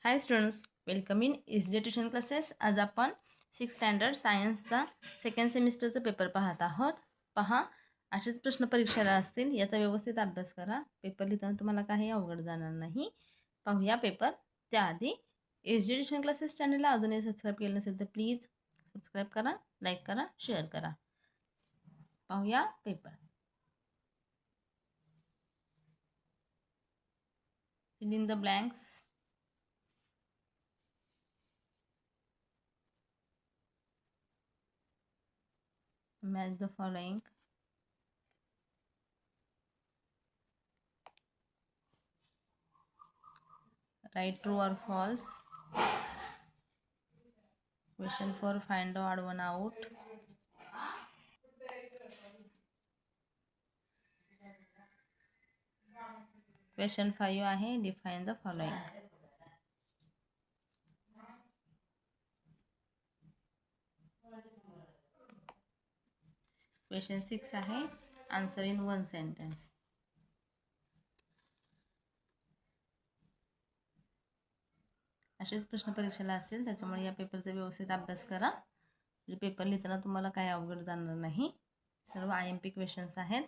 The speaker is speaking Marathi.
High students, welcome in easy tuition classes. आज आपण 6th स्टँडर्ड सायन्सचा सेकंड सेमिस्टरचा पेपर पाहत आहोत. पहा, असेच प्रश्न परीक्षेला असतील, याचा व्यवस्थित अभ्यास करा. पेपर लिहिताना तुम्हाला काही अवघड जाणार नाही. पाहूया पेपर. त्याआधी इझी ट्युशन क्लासेस चॅनलला अजूनही सबस्क्राईब केलं नसेल तर प्लीज सबस्क्राईब करा, लाईक करा, शेअर करा. पाहूया paper. Fill in the blanks. Match the following. Write true or false. Question 4, find the odd one out. Question 5 आहे, define the following. Question 6 आहे, answer in one sentence. असेच प्रश्न परीक्षेला असतील, त्याच्यामुळे या पेपरचा व्यवस्थित अभ्यास करा. म्हणजे पेपर लिहिताना तुम्हाला काही अवघड जाणार नाही. सर्व IMP क्वेश्चन्स आहेत.